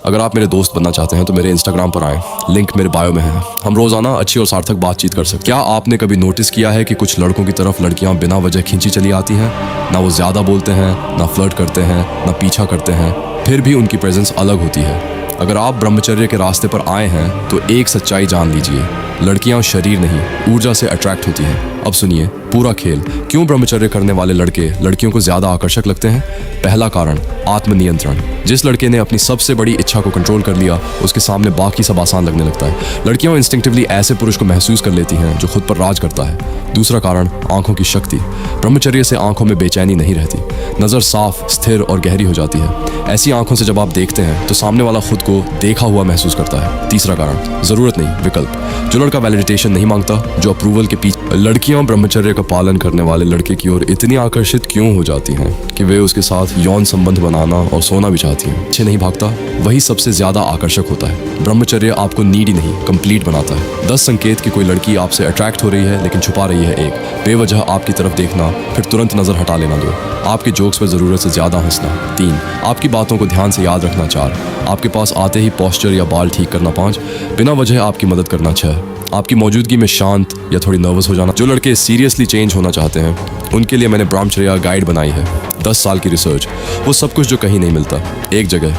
अगर आप मेरे दोस्त बनना चाहते हैं तो मेरे इंस्टाग्राम पर आएं, लिंक मेरे बायो में है। हम रोजाना अच्छी और सार्थक बातचीत कर सकते हैं। क्या आपने कभी नोटिस किया है कि कुछ लड़कों की तरफ लड़कियां बिना वजह खींची चली आती हैं? ना वो ज्यादा बोलते हैं, ना फ्लर्ट करते हैं, ना पीछा करते हैं, फिर भी उनकी प्रेजेंस अलग होती है। अगर आप ब्रह्मचर्य के रास्ते पर आए हैं तो एक सच्चाई जान लीजिए, लड़कियां शरीर नहीं ऊर्जा से अट्रैक्ट होती हैं। अब सुनिए पूरा खेल। क्यों ब्रह्मचर्य करने वाले लड़के लड़कियों को ज्यादा आकर्षक लगते हैं? पहला कारण, आत्मनियंत्रण। जिस लड़के ने अपनी सबसे बड़ी इच्छा को कंट्रोल कर लिया, उसके सामने बाकी सब आसान लगने लगता है। लड़कियां इंस्टिंक्टिवली ऐसे पुरुष को महसूस कर लेती हैं जो खुद पर राज करता है। दूसरा कारण, आंखों की शक्ति। ब्रह्मचर्य से आंखों में बेचैनी नहीं रहती, नजर साफ, स्थिर और गहरी हो जाती है। ऐसी आंखों से जब आप देखते हैं तो सामने वाला खुद को देखा हुआ महसूस करता है। तीसरा कारण, जरूरत नहीं, विकल्प। जो लड़का वैलिडेशन नहीं मांगता, जो अप्रूवल के पीछे। लड़कियां ब्रह्मचर्य का पालन करने वाले लड़के की ओर इतनी आकर्षित क्यों हो जाती हैं कि वे उसके साथ यौन संबंध बनाना और सोना भी चाहती हैं? पीछे नहीं भागता, वही सबसे ज्यादा आकर्षक होता है। ब्रह्मचर्य आपको नीडी नहीं, कंप्लीट बनाता है। 10 संकेत कि कोई लड़की आपसे अट्रैक्ट हो रही है लेकिन छुपा रही है। 1, बेवजह आपकी तरफ देखना, फिर तुरंत नजर हटा लेना। 2, आपके जोक्स पर जरूरत से ज्यादा हंसना। 3, आपकी बातों को ध्यान से याद रखना। 4, आपके पास आते ही पोस्चर या बाल ठीक करना। 5, बिना वजह आपकी मदद करना। 6, आपकी मौजूदगी में शांत या थोड़ी नर्वस हो जाना। जो लड़के सीरियसली चेंज होना चाहते हैं उनके लिए मैंने ब्रह्मचर्य गाइड बनाई है। 10 साल की रिसर्च, वो सब कुछ जो कहीं नहीं मिलता, एक जगह।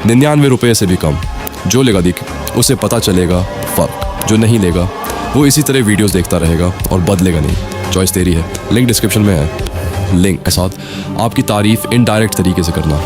99 रुपये से भी कम। जो लेगा दिख, उसे पता चलेगा फर्क। जो नहीं लेगा वो इसी तरह वीडियोस देखता रहेगा और बदलेगा नहीं। चॉइस तेरी है, लिंक डिस्क्रिप्शन में है। लिंक के साथ आपकी तारीफ इनडायरेक्ट तरीके से करना।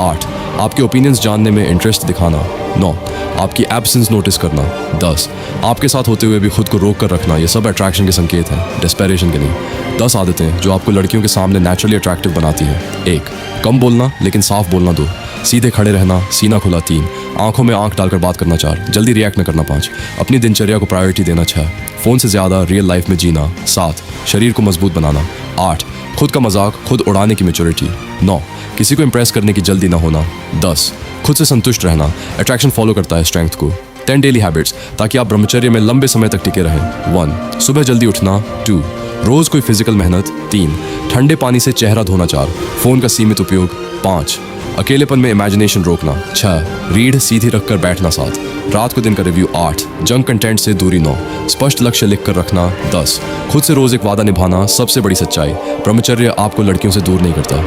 8, आपके ओपिनियंस जानने में इंटरेस्ट दिखाना। 9, आपकी एब्सेंस नोटिस करना। 10, आपके साथ होते हुए भी खुद को रोक कर रखना। ये सब अट्रैक्शन के संकेत हैं, डेस्पेरेशन के नहीं। 10 आदतें जो आपको लड़कियों के सामने नेचुरली अट्रैक्टिव बनाती हैं। 1, कम बोलना लेकिन साफ बोलना। 2, सीधे खड़े रहना, सीना खुला। 3, आंखों में आंख डालकर बात करना। 4, जल्दी रिएक्ट न करना। 5, अपनी दिनचर्या को प्रायोरिटी देना। 6, फोन से ज्यादा रियल लाइफ में जीना। 7, शरीर को मजबूत बनाना। 8, खुद का मजाक खुद उड़ाने की मैच्योरिटी। 9, किसी को इंप्रेस करने की जल्दी ना होना। 10, खुद से संतुष्ट रहना। अट्रैक्शन फॉलो करता है स्ट्रेंथ को। 10 डेली हैबिट्स ताकि आप ब्रह्मचर्य में लंबे समय तक टिके रहें। 1, सुबह जल्दी उठना। 2, रोज कोई फिजिकल मेहनत। 3, ठंडे पानी से चेहरा धोना। 4, फोन का सीमित उपयोग। 5, अकेलेपन में इमेजिनेशन रोकना। 6, रीढ़ सीधी रखकर बैठना। 7, रात को दिन का रिव्यू। 8, जंक कंटेंट से दूरी। 9, स्पष्ट लक्ष्य लिखकर रखना। 10, खुद से रोज एक वादा निभाना। सबसे बड़ी सच्चाई, ब्रह्मचर्य आपको लड़कियों से दूर नहीं करता,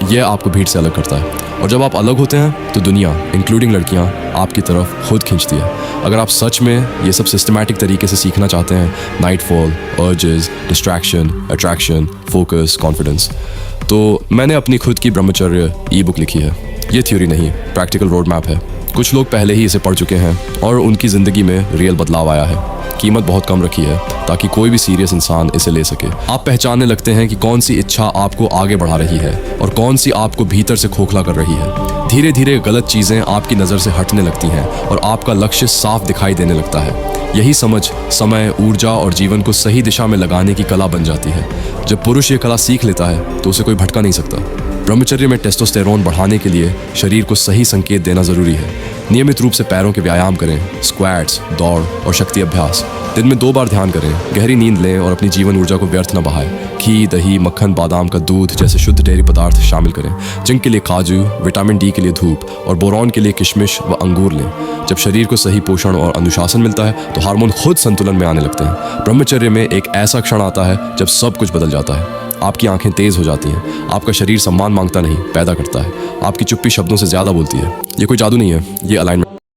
यह आपको भीड़ से अलग करता है। और जब आप अलग होते हैं तो दुनिया इंक्लूडिंग लड़कियां आपकी तरफ खुद खींचती है। अगर आप सच में ये सब सिस्टमैटिक तरीके से सीखना चाहते हैं, nightfall, urges, distraction, attraction, focus, confidence, तो मैंने अपनी खुद की ब्रह्मचर्य ई बुक लिखी है। ये थ्योरी नहीं, प्रैक्टिकल रोड मैप है। कुछ लोग पहले ही इसे पढ़ चुके हैं और उनकी ज़िंदगी में रियल बदलाव आया है। कीमत बहुत कम रखी है ताकि कोई भी सीरियस इंसान इसे ले सके। आप पहचानने लगते हैं कि कौन सी इच्छा आपको आगे बढ़ा रही है और कौन सी आपको भीतर से खोखला कर रही है। धीरे धीरे गलत चीज़ें आपकी नज़र से हटने लगती हैं और आपका लक्ष्य साफ दिखाई देने लगता है। यही समझ समय, ऊर्जा और जीवन को सही दिशा में लगाने की कला बन जाती है। जब पुरुष ये कला सीख लेता है तो उसे कोई भटका नहीं सकता। ब्रह्मचर्य में टेस्टोस्टेरोन बढ़ाने के लिए शरीर को सही संकेत देना जरूरी है। नियमित रूप से पैरों के व्यायाम करें, स्क्वाट्स, दौड़ और शक्ति अभ्यास। दिन में 2 बार ध्यान करें, गहरी नींद लें और अपनी जीवन ऊर्जा को व्यर्थ न बहाएं। घी, दही, मक्खन, बादाम का दूध जैसे शुद्ध डेयरी पदार्थ शामिल करें। जिंक के लिए काजू, विटामिन डी के लिए धूप और बोरॉन के लिए किशमिश व अंगूर लें। जब शरीर को सही पोषण और अनुशासन मिलता है तो हार्मोन खुद संतुलन में आने लगते हैं। ब्रह्मचर्य में एक ऐसा क्षण आता है जब सब कुछ बदल जाता है। आपकी आंखें तेज हो जाती हैं, आपका शरीर सम्मान मांगता नहीं, पैदा करता है। आपकी चुप्पी शब्दों से ज्यादा बोलती है। ये कोई जादू नहीं है, ये अलाइनमेंट